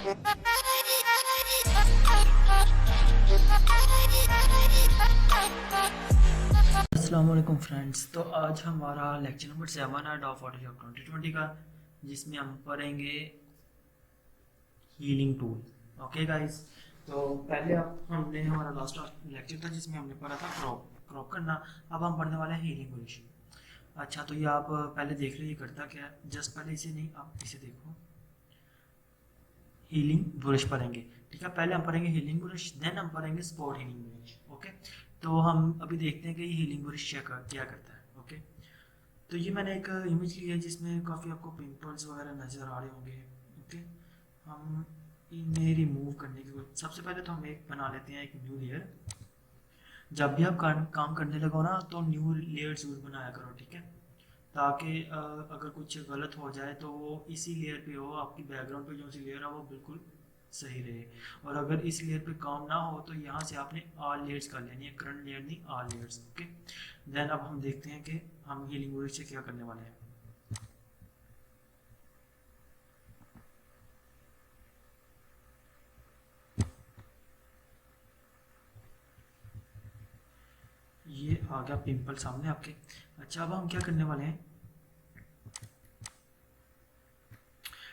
अस्सलाम वालेकुम फ्रेंड्स। तो आज हमारा लेक्चर नंबर 7 है डॉ फोटोशॉप 2020 का, जिसमें हम पढ़ेंगे हीलिंग टूल। ओके गाइस, तो पहले अब हमने हमारा लास्ट लेक्चर था जिसमें हमने पढ़ा था क्रॉप करना। अब हम पढ़ने वाले हैं हीलिंग ब्रश। अच्छा, तो ये आप पहले देख लीजिए करता क्या है। जस्ट पहले इसे नहीं, आप इसे देखो, हीलिंग ब्रश पढ़ेंगे। ठीक है, पहले हम पढ़ेंगे हीलिंग ब्रश, देन हम पढ़ेंगे स्पॉट हीलिंग ब्रश। ओके, तो हम अभी देखते हैं कि ये हीलिंग ब्रश क्या करता है। ओके, तो ये मैंने एक इमेज ली है जिसमें काफ़ी आपको पिंपल्स वगैरह नज़र आ रहे होंगे। ओके, हम इन्हें रिमूव करने की सबसे पहले तो हम एक बना लेते हैं, एक न्यू लेयर। जब भी आप काम करने लगो ना, तो न्यू लेयर जरूर बनाया करो। ठीक है, ताकि अगर कुछ गलत हो जाए तो वो इसी लेयर पे हो, आपकी बैकग्राउंड पे जो सी लेयर है वो बिल्कुल सही रहे। और अगर इस लेयर पे काम ना हो तो यहाँ से आपने ऑल लेयर्स कर लेनी है, करंट लेयर नहीं, ऑल लेयर्स। ओके, देन अब हम देखते हैं कि हम हीलिंग ब्रश से क्या करने वाले हैं। ये आ गया पिंपल सामने आपके। अच्छा, अब हम क्या करने वाले हैं,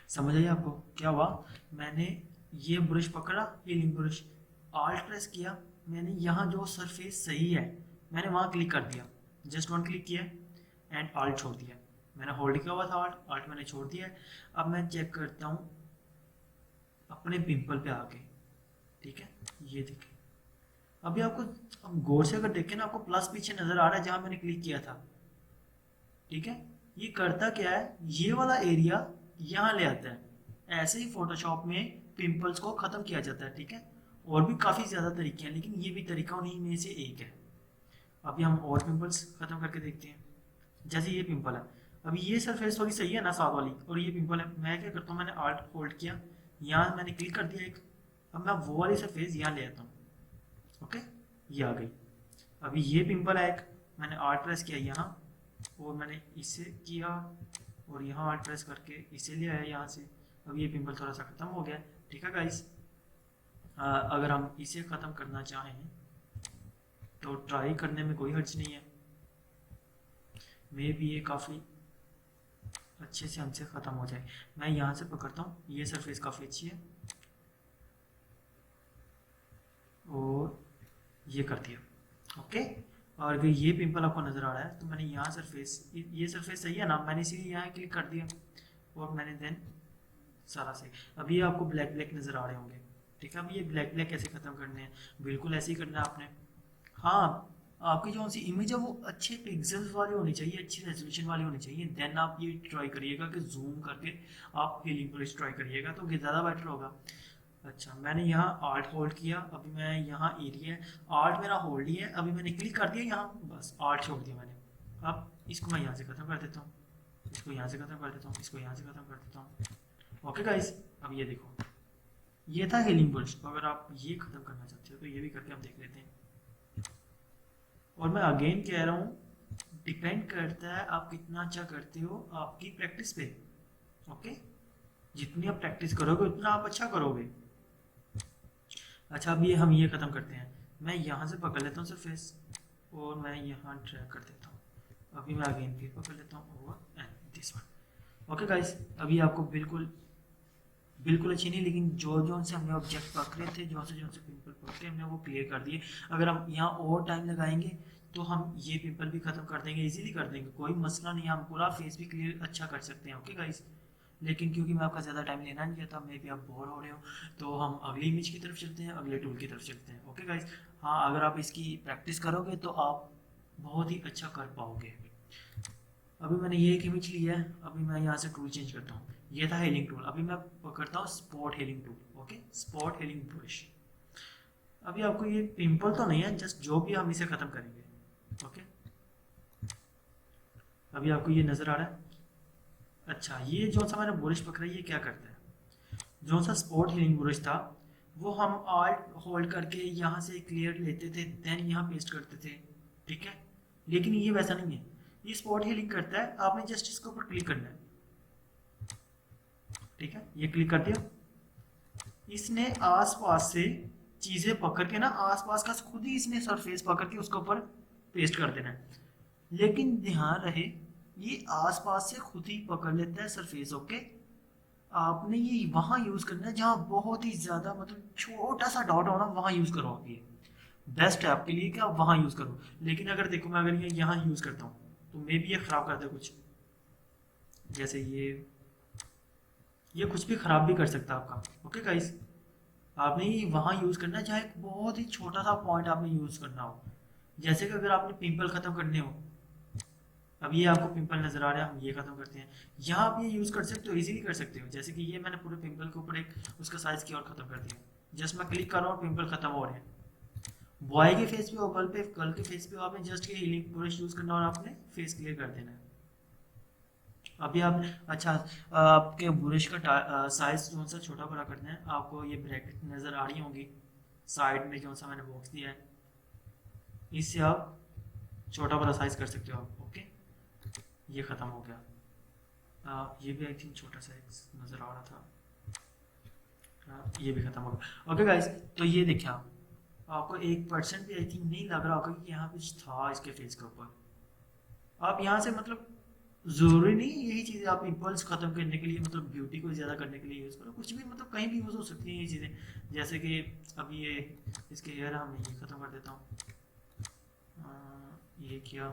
समझ आइए आपको क्या हुआ। मैंने ये ब्रश पकड़ा, हीलिंग ब्रश, आल्ट प्रेस किया, मैंने यहाँ जो सरफेस सही है मैंने वहाँ क्लिक कर दिया, जस्ट वन क्लिक किया एंड आल्ट छोड़ दिया। मैंने होल्ड किया हुआ था आल्ट, आल्ट मैंने छोड़ दिया है। अब मैं चेक करता हूँ अपने पिंपल पे आके। ठीक है, ये देखिए, अभी आपको अब गौर से अगर देखें ना, आपको प्लस पीछे नजर आ रहा है जहाँ मैंने क्लिक किया था। ठीक है, ये करता क्या है, ये वाला एरिया यहाँ ले आता है। ऐसे ही फोटोशॉप में पिंपल्स को ख़त्म किया जाता है। ठीक है, और भी काफ़ी ज़्यादा तरीके हैं, लेकिन ये भी तरीका उन्हीं में से एक है। अभी हम और पिंपल्स ख़त्म करके देखते हैं। जैसे ये पिंपल है, अभी ये सरफेस थोड़ी सही है ना, साफ वाली, और ये पिंपल है। मैं क्या करता हूँ, मैंने आर्ट होल्ड किया, यहाँ मैंने क्लिक कर दिया एक। अब मैं वो वाली सरफेस यहाँ ले आता हूँ। ओके, ये आ गई। अभी ये पिंपल है एक, मैंने आर्ट प्रेस किया यहाँ, और मैंने इसे किया और यहाँ आल्ट प्रेस करके इसे ले आया यहाँ से। अब ये पिंपल थोड़ा सा ख़त्म हो गया। ठीक है गाइस, अगर हम इसे ख़त्म करना चाहें तो ट्राई करने में कोई हर्ज नहीं है। मे भी ये काफ़ी अच्छे से हमसे ख़त्म हो जाए। मैं यहाँ से पकड़ता हूँ, ये सरफेस काफ़ी अच्छी है, और ये कर दिया। ओके, और अगर ये पिंपल आपको नज़र आ रहा है तो मैंने यहाँ सरफेस, ये सरफेस सही है ना, मैंने इसीलिए यहाँ क्लिक कर दिया और मैंने देन सारा सही। अभी ये आपको ब्लैक ब्लैक नज़र आ रहे होंगे। ठीक है, अब ये ब्लैक ब्लैक कैसे ख़त्म करने हैं, बिल्कुल ऐसे ही करना है आपने। हाँ, आपकी जो सी इमेज है वो अच्छे पिक्सल्स वाली होनी चाहिए, अच्छी रेजोल्यूशन वाली होनी चाहिए। देन आप ये ट्राई करिएगा कि जूम करके आप हीलिंग ब्रश ट्राई करिएगा तो ज़्यादा बेटर होगा। अच्छा, मैंने यहाँ आर्ट होल्ड किया, अभी मैं यहाँ एरिया, आर्ट मेरा होल्ड ही है, अभी मैंने क्लिक कर दिया यहाँ, बस आर्ट छोड़ दिया मैंने। अब इसको मैं यहाँ से ख़त्म कर देता हूँ, इसको यहाँ से ख़त्म कर देता हूँ, इसको यहाँ से ख़त्म कर देता हूँ। ओके गाइस, अब ये देखो, ये था हीलिंग ब्रश। तो अगर आप ये ख़त्म करना चाहते हो तो ये भी करके हम देख लेते हैं। और मैं अगेन कह रहा हूँ, डिपेंड करता है आप कितना अच्छा करते हो आपकी प्रैक्टिस पे। ओके, जितनी आप प्रैक्टिस करोगे उतना आप अच्छा करोगे। अच्छा, अब ये हम ये ख़त्म करते हैं। मैं यहाँ से पकड़ लेता हूँ सरफेस और मैं यहाँ ड्रैग कर देता हूँ। अभी मैं अगेन फिर पकड़ लेता हूँ over and this one. Okay guys, अभी आपको बिल्कुल बिल्कुल अच्छी नहीं, लेकिन जो से हमने ऑब्जेक्ट पकड़े थे, जो से पिंपल पकड़े हमने वो क्लियर कर दिए। अगर हम यहाँ और टाइम लगाएंगे तो हम ये पिंपल भी ख़त्म कर देंगे, इजीली कर देंगे, कोई मसला नहीं है, हम पूरा फेस भी क्लियर अच्छा कर सकते हैं। ओके गाइस, लेकिन क्योंकि मैं आपका ज़्यादा टाइम लेना नहीं चाहता, मे भी आप बोर हो रहे हो, तो हम अगली इमेज की तरफ चलते हैं, अगले टूल की तरफ चलते हैं। ओके गाइस, हाँ, अगर आप इसकी प्रैक्टिस करोगे तो आप बहुत ही अच्छा कर पाओगे। अभी मैंने ये एक इमेज ली है, अभी मैं यहाँ से टूल चेंज करता हूँ। ये था हीलिंग टूल, अभी मैं पकड़ता हूँ spot healing tool. Okay, spot healing brush. अभी आपको ये पिंपल तो नहीं है, जस्ट जो भी हम इसे ख़त्म करेंगे। ओके, अभी आपको ये नज़र आ रहा है। अच्छा, ये जो सा मैंने ब्रश पकड़ा ये क्या करता है, जो सा स्पॉट हीलिंग ब्रश था वो हम आल्ट होल्ड करके यहाँ से क्लियर लेते थे, देन यहाँ पेस्ट करते थे। ठीक है, लेकिन ये वैसा नहीं है, ये स्पॉट हीलिंग करता है, आपने जस्ट इसके ऊपर क्लिक करना है। ठीक है, ये क्लिक कर दिया, इसने आसपास से चीजें पकड़ के ना, आसपास का खुद ही इसने सरफेस पकड़ के उसके ऊपर पेस्ट कर देना है। लेकिन ध्यान रहे ये आसपास से खुद ही पकड़ लेता है सरफेस, ओके। आपने ये वहां यूज करना है जहां बहुत ही ज्यादा मतलब छोटा सा डॉट हो ना, वहां यूज करो आप। ये बेस्ट है आपके लिए कि आप वहां यूज करो। लेकिन अगर देखो मैं अगर ये यहाँ यूज करता हूँ तो मे भी ये खराब कर दे कुछ, जैसे ये कुछ भी खराब भी कर सकता है आपका, ओके गाइस। आपने ये वहां यूज करना है जहाँ एक बहुत ही छोटा सा पॉइंट आपने यूज करना हो। जैसे कि अगर आपने पिंपल खत्म करने हो, अब ये आपको पिंपल नजर आ रहा है, हम ये खत्म करते हैं। यहाँ आप ये यूज कर सकते हो, इजीली कर सकते हो। जैसे कि ये मैंने पूरे पिंपल के ऊपर एक उसका साइज किया और खत्म कर दिया। जस्ट मैं क्लिक कर रहा हूँ, पिंपल खत्म हो रहे हैं। बॉय के फेस पे और गर्ल के फेस पे आपने जस्ट ये हीलिंग ब्रश यूज करना और आपने फेस क्लियर कर देना है। अभी आप अच्छा, आपके ब्रश का साइज जो सा छोटा बड़ा करना है, आपको ये ब्रैकेट नजर आ रही होंगी साइड में, जो सा मैंने बॉक्स दिया है, इससे आप छोटा बड़ा साइज कर सकते हो आप, ओके। ये खत्म हो गया। ये भी आई थिंक छोटा साइज नजर आ रहा था। ये भी खत्म हो गया, ओके गाइस। तो ये देखिए आप, आपको 1% भी आई थिंक नहीं लग रहा होगा कि यहाँ कुछ था इसके फेस के ऊपर। आप यहाँ से मतलब जरूरी नहीं है यही चीज़ें आप इम्पल्स खत्म करने के लिए, मतलब ब्यूटी को ज़्यादा करने के लिए यूज़ करो। कुछ भी मतलब कहीं भी यूज़ हो सकती हैं ये चीज़ें। जैसे कि अभी ये इसके हेयर हमने ये ख़त्म कर देता हूँ। ये किया,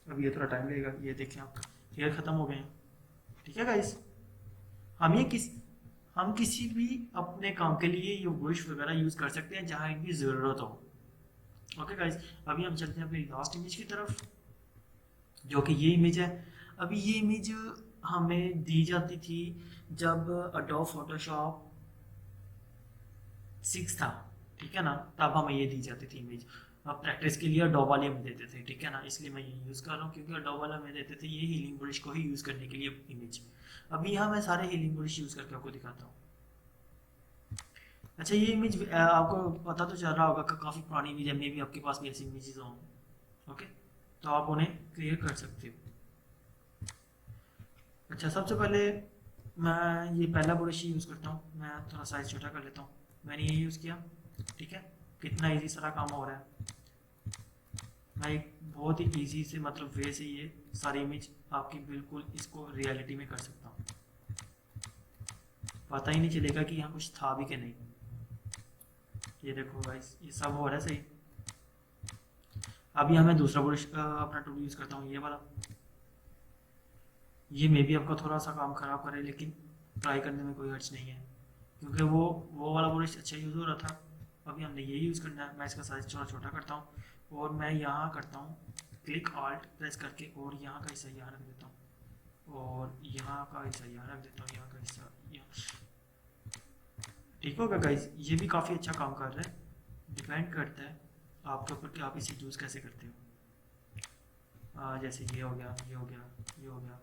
अब ये थोड़ा टाइम लगेगा। ये देखिए आपका हेयर ख़त्म हो गए हैं, ठीक है गाइस। हम ये किस हम किसी भी अपने काम के लिए ये ब्रश वगैरह यूज़ कर सकते हैं जहाँ इनकी ज़रूरत हो, ओके गाइस। अभी हम चलते हैं अपनी लास्ट इमेज की तरफ, जो कि ये इमेज है। अभी ये इमेज हमें दी जाती थी जब अडोब फोटोशॉप 6 था, ठीक है ना, तब हमें ये दी जाती थी इमेज। प्रैक्टिस के लिए अडोब वाले हमें देते थे, ठीक है ना, इसलिए मैं ये यूज़ कर रहा हूँ क्योंकि अडोब वाले हमें देते थे ये हीलिंग ब्रश को ही यूज़ करने के लिए इमेज। अभी यहाँ मैं सारे हीलिंग ब्रश यूज़ करके आपको दिखाता हूँ। अच्छा, ये इमेज आपको पता तो चल रहा होगा कि काफ़ी पुरानी इमेज है, मे भी आपके पास भी ऐसी इमेजेस हों, ओके। तो आप उन्हें क्लियर कर सकते हो। अच्छा, सबसे पहले मैं ये पहला ब्रश यूज़ करता हूँ। मैं थोड़ा साइज छोटा कर लेता हूँ। मैंने ये यूज़ किया, ठीक है। कितना इजी सारा काम हो रहा है। मैं एक बहुत ही इजी से मतलब वे से ये सारी इमेज आपकी बिल्कुल इसको रियलिटी में कर सकता हूँ। पता ही नहीं चलेगा कि यहाँ कुछ था भी कि नहीं। ये देखो गाइस, ये सब हो रहा है सही। अभी हमें दूसरा ब्रश अपना टूल यूज़ करता हूँ, ये वाला। ये मे भी आपका थोड़ा सा काम ख़राब करे, लेकिन ट्राई करने में कोई हर्ज नहीं है क्योंकि वो वाला ब्रश अच्छा यूज़ हो रहा था। अभी हमने ये यूज़ करना है। मैं इसका साइज थोड़ा छोटा करता हूँ और मैं यहाँ करता हूँ क्लिक ऑल्ट प्रेस करके, और यहाँ का हिस्सा यहाँ रख देता हूँ और यहाँ का हिस्सा यहाँ रख देता हूँ, यहाँ का हिस्सा यहाँ। ठीक होगा गाइज, ये भी काफ़ी अच्छा काम कर रहा है। डिपेंड करता है आपके ऊपर कि आप इसे यूज़ कैसे करते हो। जैसे ये हो गया, ये हो गया, ये हो गया।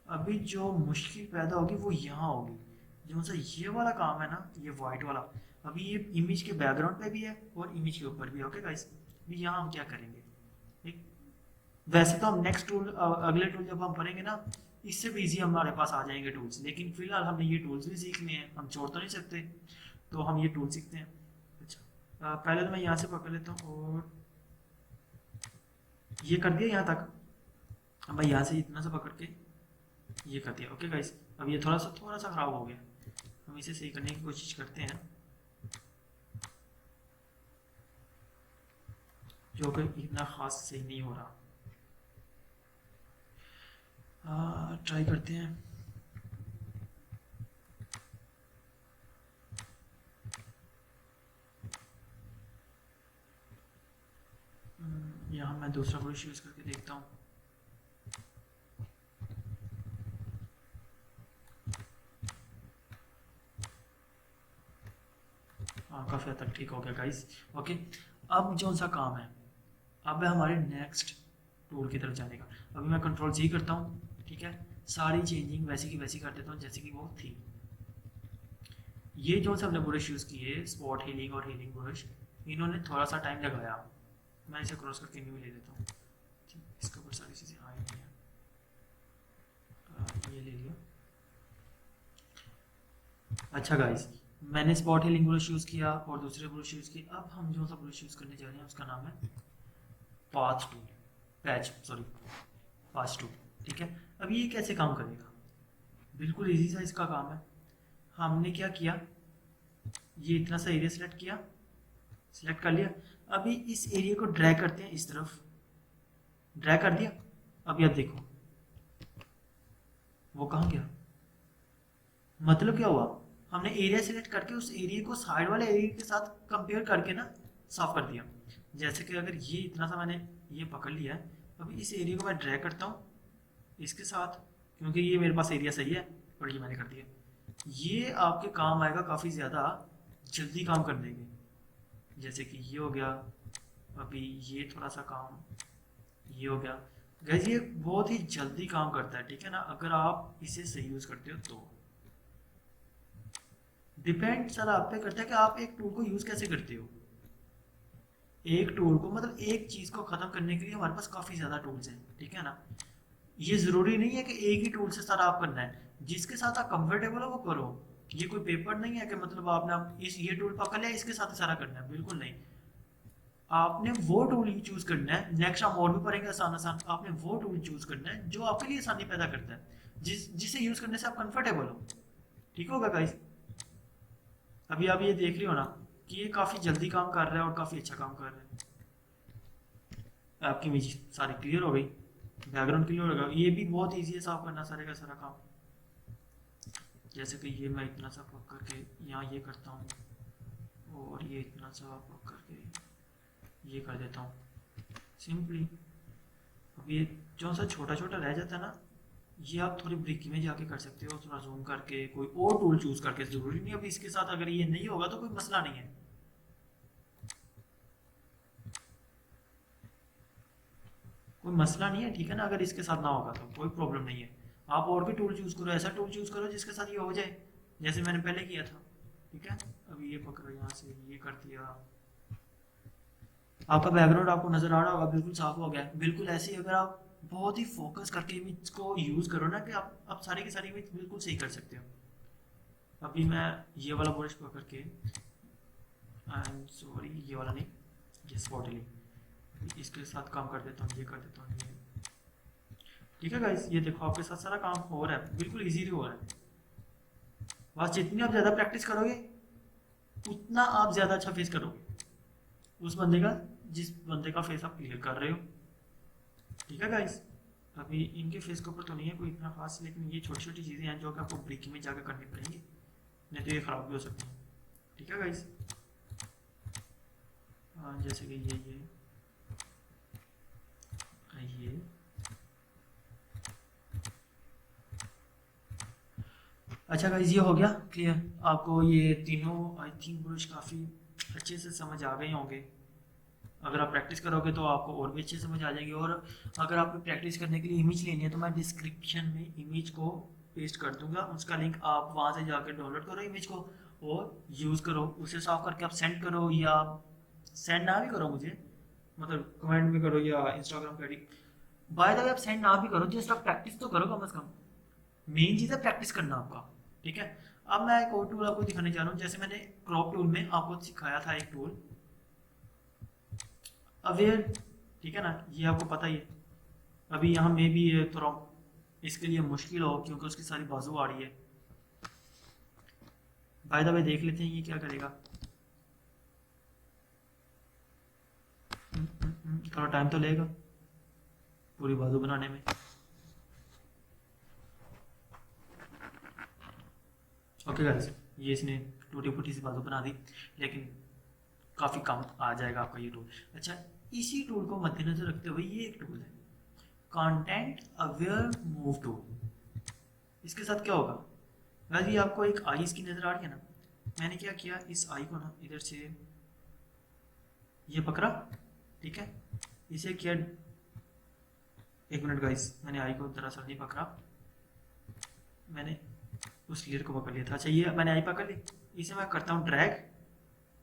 अभी जो मुश्किल पैदा होगी वो यहाँ होगी, जो सा ये वाला काम है ना, ये वाइट वाला। अभी ये इमेज के बैकग्राउंड पे भी है और इमेज के ऊपर भी है, ओके गाइस। अभी यहाँ हम क्या करेंगे, एक वैसे तो हम नेक्स्ट टूल, अगले टूल जब हम पढ़ेंगे ना, इससे भी इजी हमारे पास आ जाएंगे टूल्स। लेकिन फिलहाल हमने ये टूल्स भी सीखने हैं, हम छोड़ तो नहीं सकते, तो हम ये टूल सीखते हैं। अच्छा, पहले तो मैं यहाँ से पकड़ लेता हूँ और ये कर दिया यहाँ तक। अब मैं यहाँ से इतना सा पकड़ के ये कर दिया, ओके गाइस। अब ये थोड़ा सा खराब हो गया, हम इसे सही करने की कोशिश करते हैं, जो कि इतना खास सही नहीं हो रहा। ट्राई करते हैं। यहाँ मैं दूसरा ब्रश यूज़ करके देखता हूँ। हाँ, काफ़ी हद तक ठीक हो गया गाइस, ओके। अब जो सा काम है, अब है हमारे नेक्स्ट टूल की तरफ जाने का। अभी मैं कंट्रोल जी करता हूँ, ठीक है। सारी चेंजिंग वैसी की वैसी कर देता हूँ जैसे कि वो थी। ये जो सा हमने ब्रश यूज़ किए, स्पॉट हीलिंग और हीलिंग ब्रश, इन्होंने थोड़ा सा टाइम लगाया। मैं इसे क्रॉस करके न्यू ले लेता हूँ। इसके ऊपर सारी चीज़ें आई नहीं है, ये ले लिया। अच्छा गाइस, मैंने स्पॉट हीलिंग ब्रश यूज़ किया और दूसरे ब्रश यूज़ किए। अब हम जो सा ब्रश यूज़ करने जा रहे हैं उसका नाम है path tool, patch sorry, path tool. ठीक है, अब ये कैसे काम करेगा? बिल्कुल इजी सा इसका काम है। हमने क्या किया, ये इतना सा एरिया सेलेक्ट किया, सेलेक्ट कर लिया। अभी इस एरिया को ड्रैग करते हैं इस तरफ, ड्रैग कर दिया। अभी आप देखो वो कहाँ गया। मतलब क्या हुआ, हमने एरिया सेलेक्ट करके उस एरिया को साइड वाले एरिया के साथ कंपेयर करके ना साफ कर दिया। जैसे कि अगर ये इतना सा मैंने ये पकड़ लिया है, अब इस एरिया को मैं ड्रैग करता हूँ इसके साथ, क्योंकि ये मेरे पास एरिया सही है और ये मैंने कर दिया। ये आपके काम आएगा काफ़ी ज़्यादा जल्दी काम करने में। जैसे कि ये हो गया, अभी ये थोड़ा सा काम ये हो गया। गैस ये बहुत ही जल्दी काम करता है, ठीक है ना, अगर आप इसे सही यूज़ करते हो तो। डिपेंड सर आप पे करता है कि आप एक टूल को यूज़ कैसे करते हो। एक टूल को मतलब एक चीज़ को ख़त्म करने के लिए हमारे पास काफ़ी ज़्यादा टूल्स हैं, ठीक है ना। ये ज़रूरी नहीं है कि एक ही टूल से सारा आप करना है, जिसके साथ आप कंफर्टेबल हो वो करो। ये कोई पेपर नहीं है कि मतलब आपने इस ये टूल पकड़ लिया इसके साथ ही सारा करना है, बिल्कुल नहीं। आपने वो टूल ही चूज करना है। नेक्स्ट हम और भी पढ़ेंगे आसान आसान। आपने वो टूल चूज करना है जो आपके लिए आसानी पैदा करता है, जिसे यूज करने से आप कंफर्टेबल हो। ठीक होगा गाइस? अभी आप ये देख रहे हो ना कि ये काफी जल्दी काम कर रहा है और काफी अच्छा काम कर रहा है। आपकी इमेज सारी क्लियर हो गई, बैकग्राउंड क्लियर होगा। ये भी बहुत ईजी है साफ करना सारे का सारा काम। जैसे कि ये मैं इतना सा पक करके यहाँ ये करता हूँ और ये इतना सा पक करके ये कर देता हूँ सिंपली। अब ये जो सा छोटा छोटा रह जाता है ना, ये आप थोड़ी ब्रिक में जाके कर सकते हो, थोड़ा जूम करके कोई और टूल चूज करके। जरूरी नहीं अभी इसके साथ अगर ये नहीं होगा तो कोई मसला नहीं है, कोई मसला नहीं है, ठीक है ना। अगर इसके साथ ना होगा तो कोई प्रॉब्लम नहीं है। आप और भी टूल चूज करो, ऐसा टूल चूज करो जिसके साथ ये हो जाए, जैसे मैंने पहले किया था। ठीक है, अभी ये पकड़ो, यहाँ से ये कर दिया। आपका बैकग्राउंड आपको नजर आ रहा होगा बिल्कुल साफ हो गया। बिल्कुल ऐसे ही अगर आप बहुत ही फोकस करके इमेज को यूज करो ना, कि आप सारी की सारी इमेज बिल्कुल सही कर सकते हो। अभी मैं ये वाला ब्रश पकड़ के, आई एम सॉरी ये वाला नहीं, ये स्पॉटली इसके साथ काम कर देता हूँ, ये कर देता हूँ ये। ठीक है गाइस, ये देखो आपके साथ सारा काम हो रहा है, बिल्कुल इजीली हो रहा है। बस जितनी आप ज़्यादा प्रैक्टिस करोगे उतना आप ज़्यादा अच्छा फेस करोगे उस बंदे का, जिस बंदे का फेस आप क्लियर कर रहे हो। ठीक है गाइस, अभी इनके फेस के ऊपर तो नहीं है कोई इतना खास, लेकिन ये छोटी छोटी चीज़ें हैं जो कि आपको ब्रेकिंग में जाकर करनी पड़ेंगी, नहीं तो ये ख़राब भी हो सकती है। ठीक है गाइस, जैसे कि ये अच्छा गाइस, ये हो गया क्लियर। आपको ये तीनों आई थिंक ब्रश काफ़ी अच्छे से समझ आ गए होंगे। अगर आप प्रैक्टिस करोगे तो आपको और भी अच्छे समझ आ जाएंगे। और अगर आपको प्रैक्टिस करने के लिए इमेज लेनी है तो मैं डिस्क्रिप्शन में इमेज को पेस्ट कर दूंगा, उसका लिंक आप वहाँ से जाकर डाउनलोड करो इमेज को और यूज़ करो। उसे साफ करके आप सेंड करो, या सेंड ना भी करो मुझे, मतलब कमेंट में करो या इंस्टाग्राम पे। बाय द वे आप सेंड ना भी करो, जस्ट आप प्रैक्टिस तो करो कम से कम। मेन चीज़ है प्रैक्टिस करना आपका। ठीक है, अब मैं एक और टूल आपको दिखाने जा रहा हूँ। जैसे मैंने क्रॉप टूल में आपको सिखाया था एक टूल अवेयर, ठीक है ना, ये आपको पता ही है। अभी यहाँ में भी ये थोड़ा इसके लिए मुश्किल हो क्योंकि उसकी सारी बाजू आ रही है। बाय द वे देख लेते हैं ये क्या करेगा। थोड़ा टाइम तो लेगा पूरी बाजू बनाने में। ओके गाइस, ये इसने टूटी फूटी सी बाजू बना दी, लेकिन काफ़ी काम आ जाएगा आपका ये टूल। अच्छा, इसी टूल को मद्देनजर रखते हुए ये एक टूल है कंटेंट अवेयर मूव टूल। इसके साथ क्या होगा, वैसे आपको एक आई इसकी नज़र आ रही है ना। मैंने क्या किया, इस आई को ना इधर से ये पकड़ा, ठीक है, इसे किया। एक मिनट गाइस, मैंने आई को दरअसल नहीं पकड़ा, मैंने उस लेयर को पकड़ लिया था। अच्छा, ये मैंने आई पकड़ ली, इसे मैं करता हूँ ड्रैग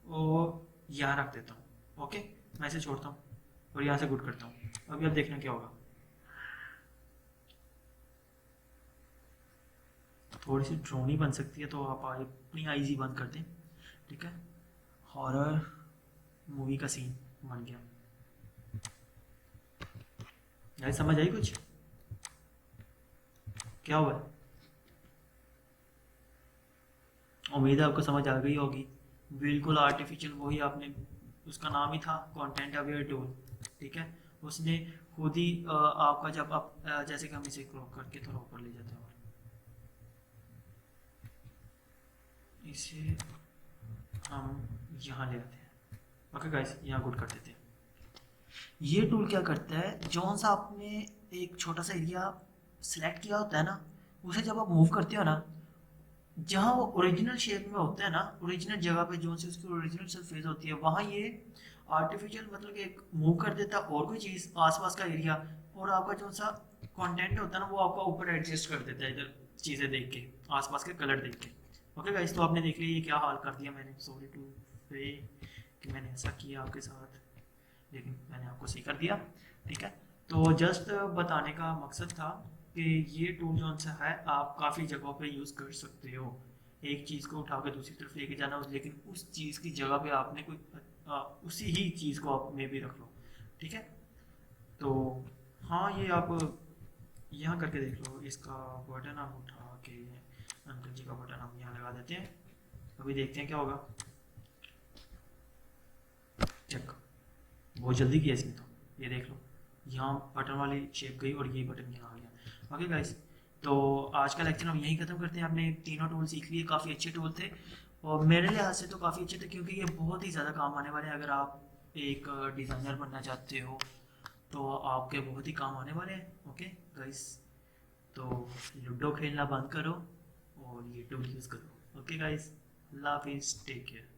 और यहाँ रख देता हूँ। ओके, मैं इसे छोड़ता हूँ और यहाँ से गुड करता हूँ। अभी आप देखना क्या होगा। थोड़ी सी ड्रोनी बन सकती है, तो आप अपनी आईज ही बंद कर दें। ठीक है, हॉरर मूवी का सीन बन गया। यार समझ आई कुछ? क्या हुआ है? उम्मीद है आपको समझ आ गई होगी। बिल्कुल आर्टिफिशियल, वही आपने, उसका नाम ही था कंटेंट अवेयर टूल। ठीक है, उसने खुद ही आपका, जब आप जैसे कि हम इसे क्रॉप करके थोड़ा ऊपर ले जाते हैं और इसे हम यहाँ ले आते हैं। ओके गाइस, यहाँ गुड कर देते हैं। ये टूल क्या करता है, जौन सा आपने एक छोटा सा एरिया सेलेक्ट किया होता है ना, उसे जब आप मूव करते हो ना, जहाँ वो ओरिजिनल शेप में होता है ना, ओरिजिनल जगह पे जो सी उसकी ओरिजिनल सरफेस होती है, वहाँ ये आर्टिफिशियल मतलब कि एक मूव कर देता है और कोई चीज़ आसपास का एरिया, और आपका जो सा कंटेंट होता है ना, वो आपका ऊपर एडजस्ट कर देता है इधर चीज़ें देख के, आसपास के कलर देख के। ओके गाइस, तो आपने देख लिया ये क्या हाल कर दिया मैंने, सॉरी टू से कि मैंने ऐसा किया आपके साथ, लेकिन मैंने आपको सही कर दिया। ठीक है, तो जस्ट बताने का मकसद था कि ये टूल जो सा है आप काफ़ी जगहों पे यूज़ कर सकते हो। एक चीज़ को उठा के दूसरी तरफ लेके जाना, लेकिन उस चीज़ की जगह पे आपने कोई उसी ही चीज़ को आप में भी रख लो। ठीक है, तो हाँ, ये आप यहाँ करके देख लो। इसका बटन हम उठा के अंकल जी का बटन हम यहाँ लगा देते हैं। अभी देखते हैं क्या होगा। चेक, बहुत जल्दी किया इसने तो। ये देख लो, यहाँ बटन वाली शेप गई और ये बटन यहाँ आ गया। ओके गाइस, तो आज का लेक्चर हम यहीं ख़त्म करते हैं। आपने तीनों टूल सीख लिए, काफ़ी अच्छे टूल थे और मेरे लिहाज से तो काफ़ी अच्छे थे, क्योंकि ये बहुत ही ज़्यादा काम आने वाले हैं। अगर आप एक डिज़ाइनर बनना चाहते हो तो आपके बहुत ही काम आने वाले हैं। ओके गाइस, तो लूडो खेलना बंद करो और ये टूल यूज़ करो। ओके गाइस, अल्लाह हाफिज़, टेक केयर।